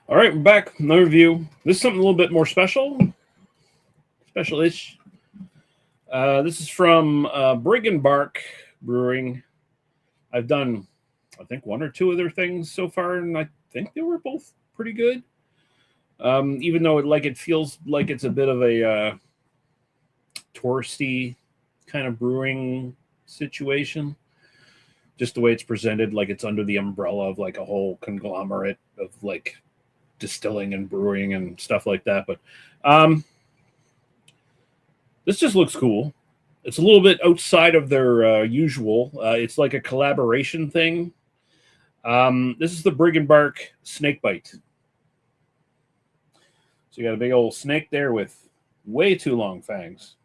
All right, we're back. Another review. This is something a little bit more special-ish. This is from Brig and Barq Brewing. I've done, I think, one or two of their things so far, and I think they were both pretty good. Even though it feels like it's a bit of a touristy kind of brewing situation. Just the way it's presented, like it's under the umbrella of like a whole conglomerate of like distilling and brewing and stuff like that. But this just looks cool. It's a little bit outside of their usual. It's like a collaboration thing. This is the Brig and Barq Snake Bite. So you got a big old snake there with way too long fangs.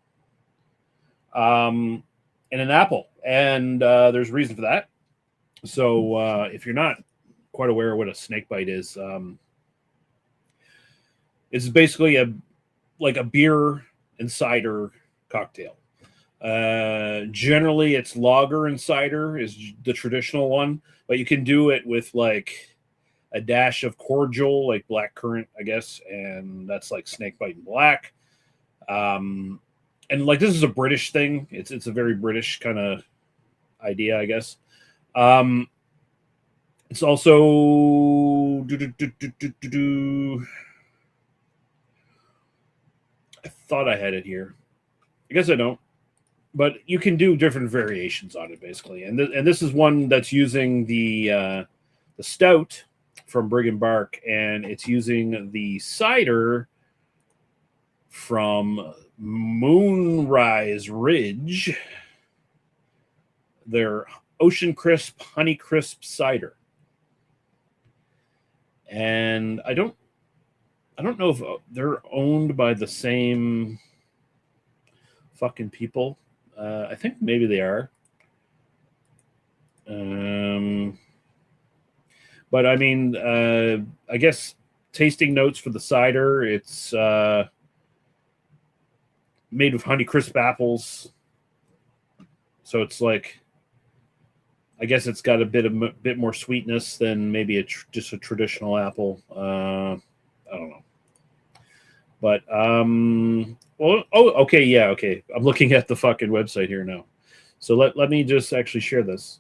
And an apple. And there's a reason for that. So if you're not quite aware of what a snake bite is, it's basically a beer and cider cocktail. Generally, it's lager and cider is the traditional one, but you can do it with like a dash of cordial, like black currant, I guess, and that's like snake bite and black. And like this is a British thing. It's a very British kind of idea, I guess. It's also I thought I had it here. I guess I don't. But you can do different variations on it, basically. And this is one that's using the stout from Brig and Barq, and it's using the cider from Moonrise Ridge, their Ocean Crisp Honey Crisp cider. And I don't know if they're owned by the same fucking people. I think maybe they are. But I mean, I guess tasting notes for the cider, it's made with Honeycrisp apples. So it's like, I guess it's got a bit more sweetness than maybe just a traditional apple. I don't know. But okay, yeah, okay. I'm looking at the fucking website here now. So let me just actually share this.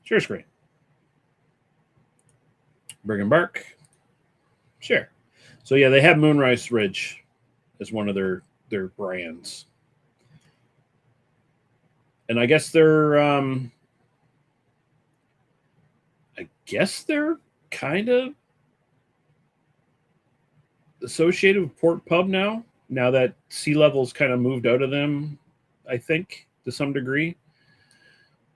Share screen. Brig and Barq. Share. So yeah, they have Moonrise Ridge as one of their brands. And I guess they're kind of associated with Port Pub now that sea level's kind of moved out of them, I think, to some degree.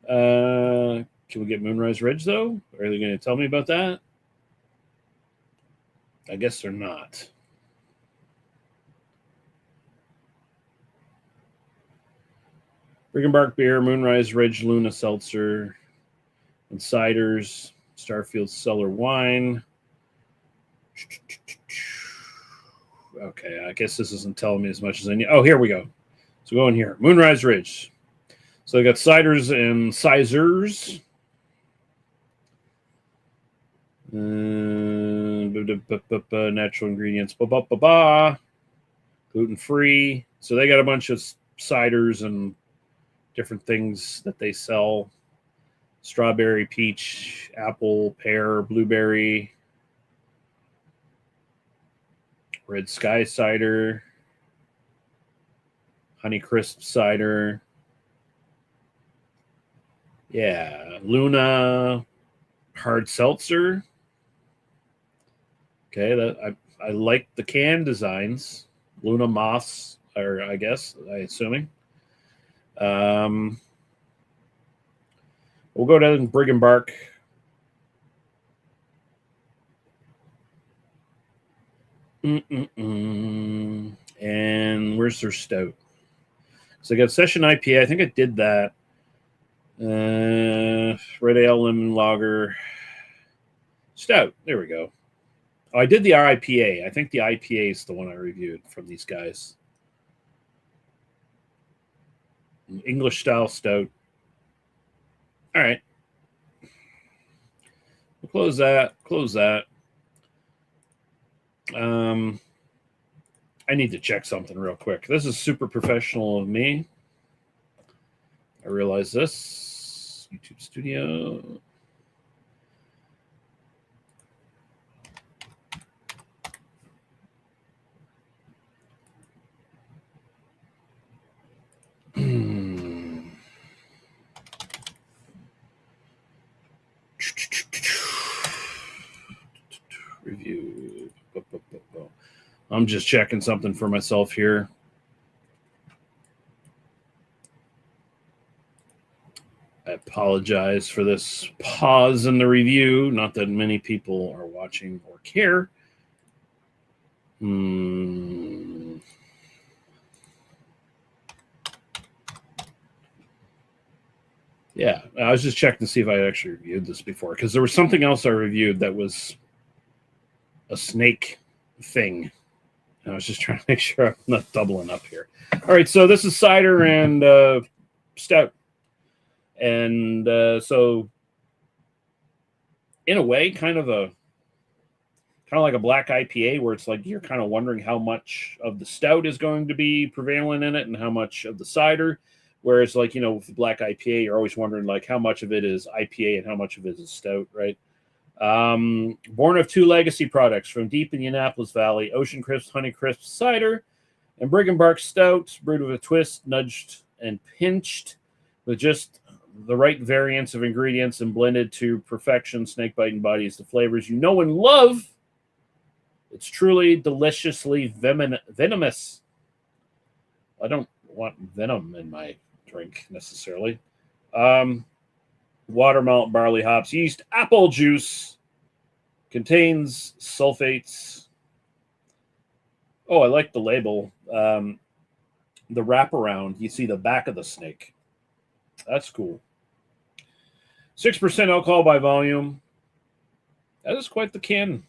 Can we get Moonrise Ridge, though? Are they going to tell me about that? I guess they're not. Brig and Barq beer, Moonrise Ridge, Luna seltzer, and ciders, Starfield Cellar wine. Okay, I guess this isn't telling me as much as I need. Oh, here we go. So go in here. Moonrise Ridge. So they got ciders and sizers. Natural ingredients. Gluten-free. So they got a bunch of ciders and different things that they sell. Strawberry, peach, apple, pear, blueberry. Red Sky cider, Honey Crisp cider. Yeah, Luna hard seltzer. Okay, I like the can designs. Luna moss, or I guess I assuming. We'll go down and Brig and Barq. And where's their stout? So I got Session IPA. I think I did that. Red Ale, Lemon Lager, Stout. There we go. Oh, I did the IPA. I think the IPA is the one I reviewed from these guys. English style stout. All right. Look Close that. Close that. I need to check something real quick. This is super professional of me. I realize this. YouTube Studio. Review. I'm just checking something for myself here. I apologize for this pause in the review. Not that many people are watching or care. Yeah, I was just checking to see if I actually reviewed this before, because there was something else I reviewed that was a snake thing. And I was just trying to make sure I'm not doubling up here. All right, so this is cider and stout. And so in a way, kind of like a black IPA, where it's like you're kind of wondering how much of the stout is going to be prevalent in it and how much of the cider. Whereas, like, you know, with the black IPA, you're always wondering like how much of it is IPA and how much of it is stout, right? Born of two legacy products from deep in the Annapolis Valley, Ocean Crisp, Honey Crisp cider, and Brig and Barq Stout, brewed with a twist, nudged and pinched with just the right variants of ingredients and blended to perfection. Snakebite embodies the flavors you know and love. It's truly deliciously venomous. I don't want venom in my drink necessarily. Water, malt, barley, hops, yeast, apple juice. Contains sulfates. Oh, I like the label. The wraparound, you see the back of the snake. That's cool. 6% alcohol by volume. That is quite the can.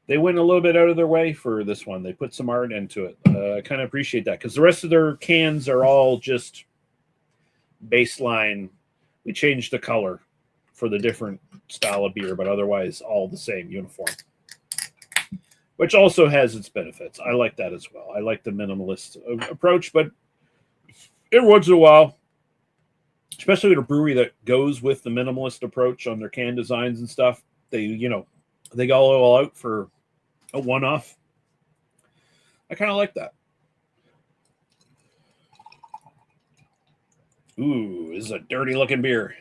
They went a little bit out of their way for this one. They put some art into it. I kind of appreciate that, because the rest of their cans are all just baseline. We changed the color for the different style of beer, but otherwise all the same, uniform. Which also has its benefits. I like that as well. I like the minimalist approach, but every once in a while, especially with a brewery that goes with the minimalist approach on their can designs and stuff, they go all out for a one-off. I kind of like that. Ooh, this is a dirty-looking beer.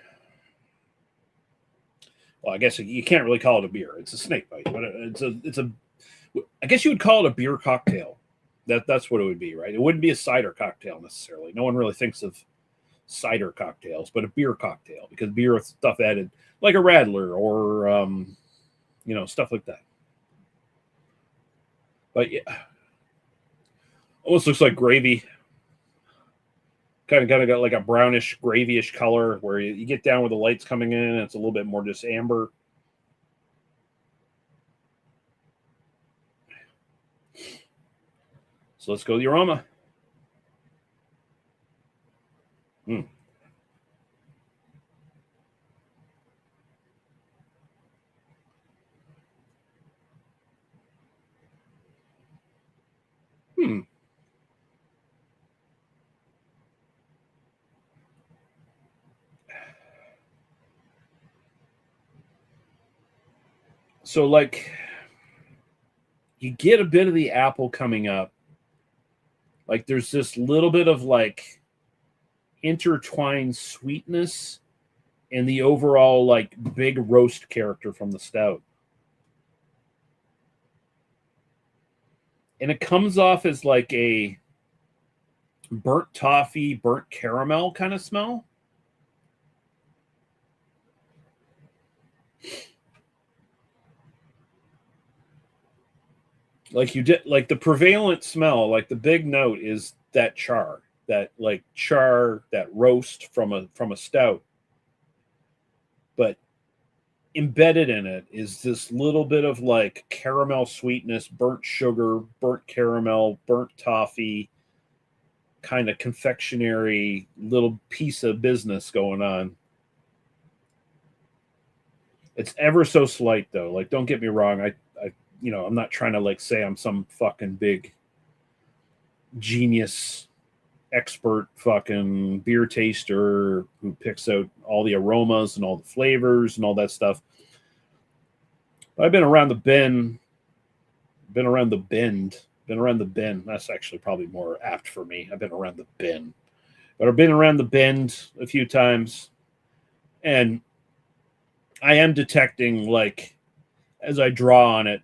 Well, I guess you can't really call it a beer. It's a snake bite. But I guess you would call it a beer cocktail. That's what it would be, right? It wouldn't be a cider cocktail necessarily. No one really thinks of cider cocktails, but a beer cocktail, because beer with stuff added, like a Radler or stuff like that. But yeah, almost looks like gravy. Kind of got like a brownish, gravyish color, where you get down with the lights coming in, and it's a little bit more just amber. So let's go to the aroma. Hmm. So, like, you get a bit of the apple coming up. Like, there's this little bit of, like, intertwined sweetness and the overall, like, big roast character from the stout. And it comes off as, like, a burnt toffee, burnt caramel kind of smell. Like you did, like the prevalent smell, like the big note is that char, that roast from a stout. But embedded in it is this little bit of like caramel sweetness, burnt sugar, burnt caramel, burnt toffee, kind of confectionery little piece of business going on. It's ever so slight though. Like, don't get me wrong. I'm not trying to like say I'm some fucking big genius expert fucking beer taster who picks out all the aromas and all the flavors and all that stuff. But I've been around the bend. Been around the bend. Been around the bend. That's actually probably more apt for me. I've been around the bend. But I've been around the bend a few times. And I am detecting, like, as I draw on it,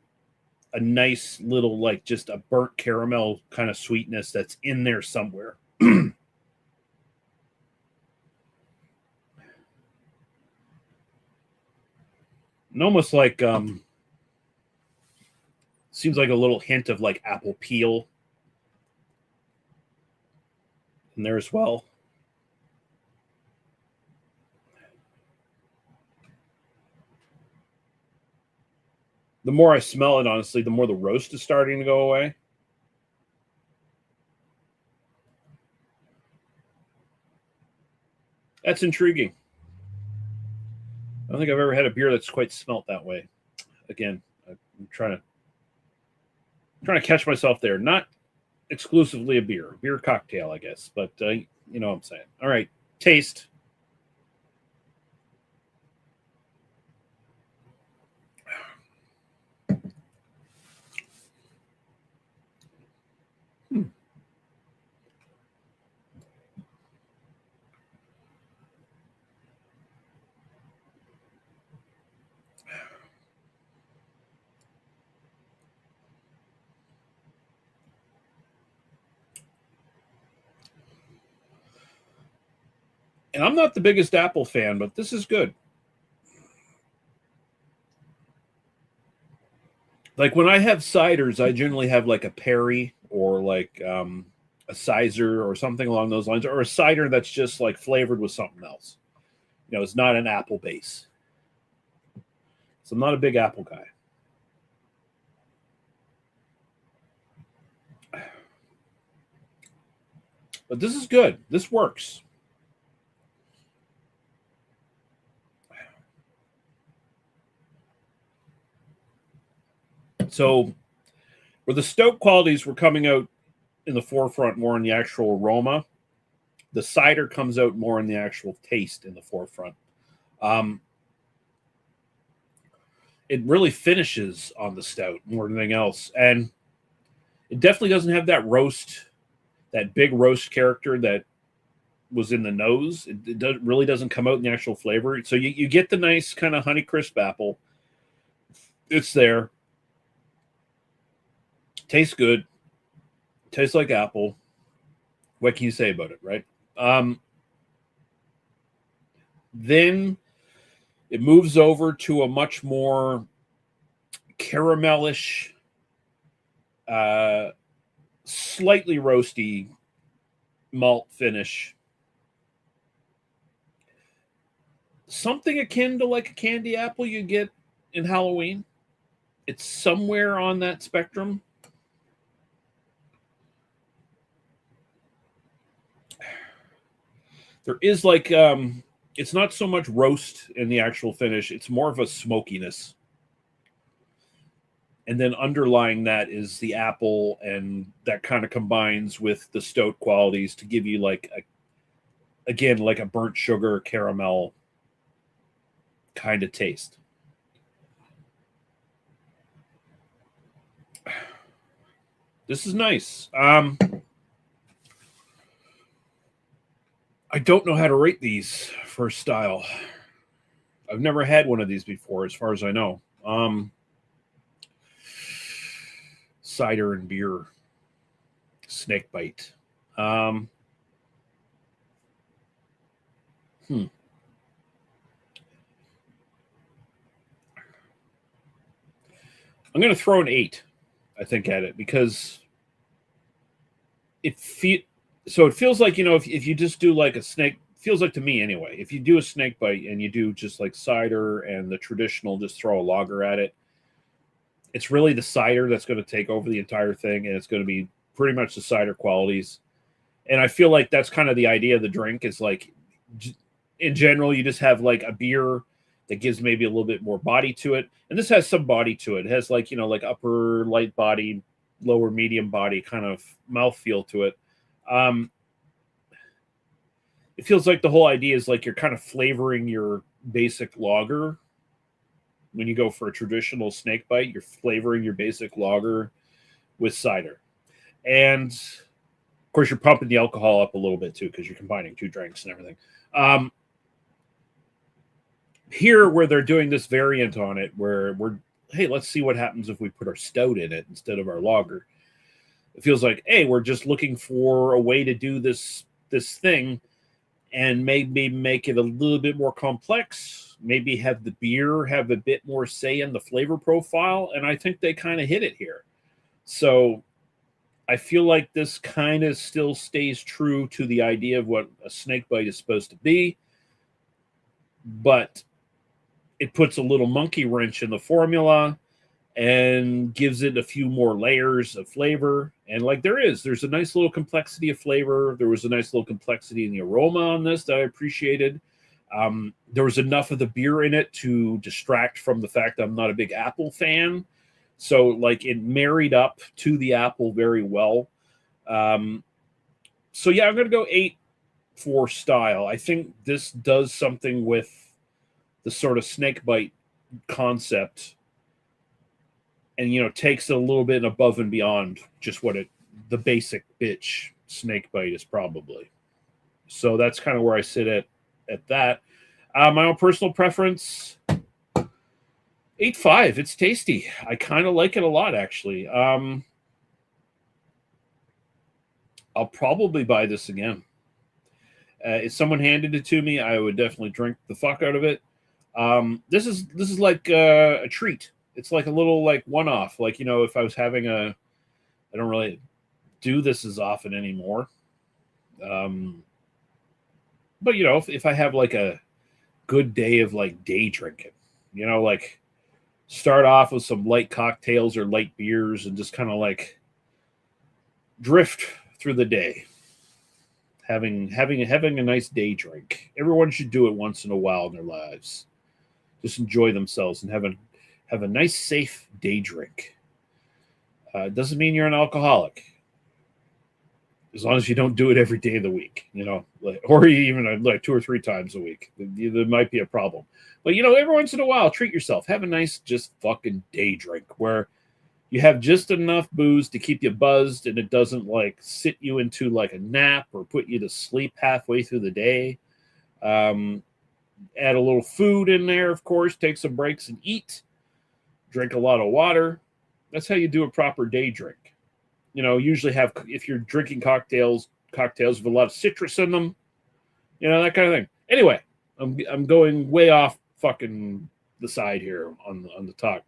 a nice little, like, just a burnt caramel kind of sweetness that's in there somewhere. And almost like seems like a little hint of like apple peel in there as well. The more I smell it, honestly, the more the roast is starting to go away. That's intriguing. I don't think I've ever had a beer that's quite smelt that way. Again, I'm trying to catch myself there. Not exclusively a beer cocktail, I guess, but you know what I'm saying. All right, taste. And I'm not the biggest apple fan, but this is good. Like when I have ciders, I generally have like a Perry or like a Cider or something along those lines, or a cider that's just like flavored with something else. You know, it's not an apple base. So I'm not a big apple guy. But this is good. This works. So where the Stout qualities were coming out in the forefront more in the actual aroma, the cider comes out more in the actual taste in the forefront. Um, it really finishes on the Stout more than anything else. And it definitely doesn't have that roast, that big roast character that was in the nose. Really doesn't come out in the actual flavor. So you get the nice kind of honey crisp apple. It's there. Tastes good. Tastes like apple. What can you say about it, right? Then it moves over to a much more caramelish, slightly roasty malt finish. Something akin to like a candy apple you get in Halloween. It's somewhere on that spectrum. There is like it's not so much roast in the actual finish, it's more of a smokiness. And then underlying that is the apple, and that kind of combines with the Stout qualities to give you like again like a burnt sugar caramel kind of taste. This is nice. I don't know how to rate these for style. I've never had one of these before, as far as I know. Cider and beer, snake bite. I'm going to throw an 8, I think, at it because it feels like, you know, if you just do like a snake, feels like to me anyway, if you do a snake bite and you do just like cider and the traditional just throw a lager at it, it's really the cider that's going to take over the entire thing, and it's going to be pretty much the cider qualities. And I feel like that's kind of the idea of the drink is like, in general, you just have like a beer that gives maybe a little bit more body to it. And this has some body to it. It has like, like upper light body, lower medium body kind of mouthfeel to it. It feels like the whole idea is like you're kind of flavoring your basic lager. When you go for a traditional snake bite, you're flavoring your basic lager with cider. And of course, you're pumping the alcohol up a little bit too, because you're combining two drinks and everything. Here, where they're doing this variant on it, where hey, let's see what happens if we put our stout in it instead of our lager. It feels like, hey, we're just looking for a way to do this thing and maybe make it a little bit more complex, maybe have the beer have a bit more say in the flavor profile, and I think they kind of hit it here. So I feel like this kind of still stays true to the idea of what a snake bite is supposed to be, but it puts a little monkey wrench in the formula and gives it a few more layers of flavor. And like there's a nice little complexity of flavor. There was a nice little complexity in the aroma on this that I appreciated. There was enough of the beer in it to distract from the fact I'm not a big apple fan. So like it married up to the apple very well. So yeah, I'm going to go 8 for style. I think this does something with the sort of snake bite concept, and takes it a little bit above and beyond just what the basic bitch snake bite is probably. So that's kind of where I sit at that. My own personal preference, 8.5. It's tasty. I kind of like it a lot, actually. I'll probably buy this again. If someone handed it to me, I would definitely drink the fuck out of it. This is like a treat. It's like a little like one-off. Like, if I was having I don't really do this as often anymore. But if I have like a good day of like day drinking, like start off with some light cocktails or light beers and just kind of like drift through the day. Having a nice day drink. Everyone should do it once in a while in their lives. Just enjoy themselves and have a nice, safe day drink. Doesn't mean you're an alcoholic, as long as you don't do it every day of the week, or even like 2 or 3 times a week. There might be a problem, but every once in a while, treat yourself. Have a nice, just fucking day drink where you have just enough booze to keep you buzzed, and it doesn't like sit you into like a nap or put you to sleep halfway through the day. Add a little food in there, of course. Take some breaks and eat. Drink a lot of water. That's how you do a proper day drink. Usually if you're drinking cocktails with a lot of citrus in them, that kind of thing. Anyway, I'm going way off fucking the side here on the talk.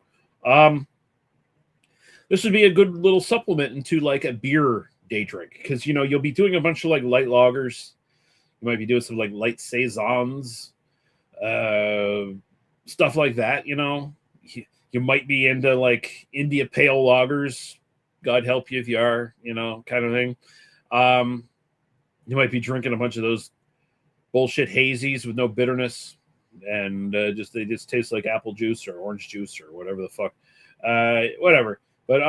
This would be a good little supplement into like a beer day drink, because you'll be doing a bunch of like light lagers. You might be doing some like light saisons, stuff like that. You might be into like India Pale lagers. God help you if you are, kind of thing. You might be drinking a bunch of those bullshit hazies with no bitterness, and they just taste like apple juice or orange juice or whatever the fuck, whatever. But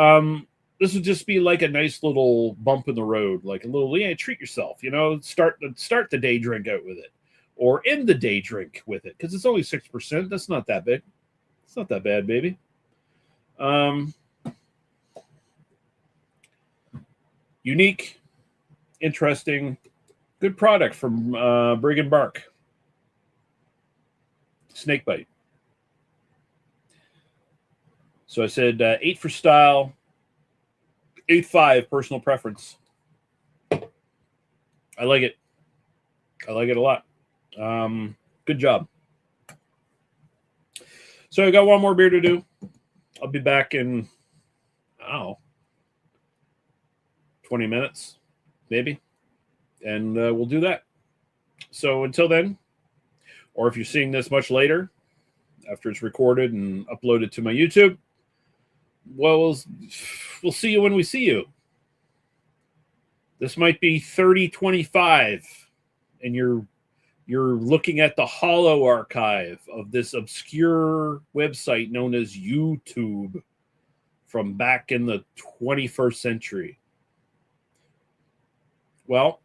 this would just be like a nice little bump in the road, like a little treat yourself. Start the day drink out with it, or end the day drink with it, because it's only 6%. That's not that big. It's not that bad, baby. Unique, interesting, good product from Brig and Barq. Snakebite. So I said 8 for style, 8.5 personal preference. I like it. I like it a lot. Good job. So I got one more beer to do. I'll be back in, 20 minutes, maybe. And we'll do that. So until then, or if you're seeing this much later, after it's recorded and uploaded to my YouTube, well, we'll see you when we see you. This might be 30-25, and you're You're looking at the hollow archive of this obscure website known as YouTube from back in the 21st century. Well,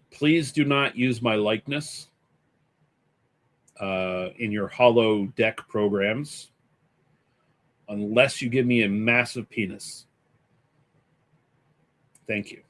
please do not use my likeness in your hollow deck programs unless you give me a massive penis. Thank you.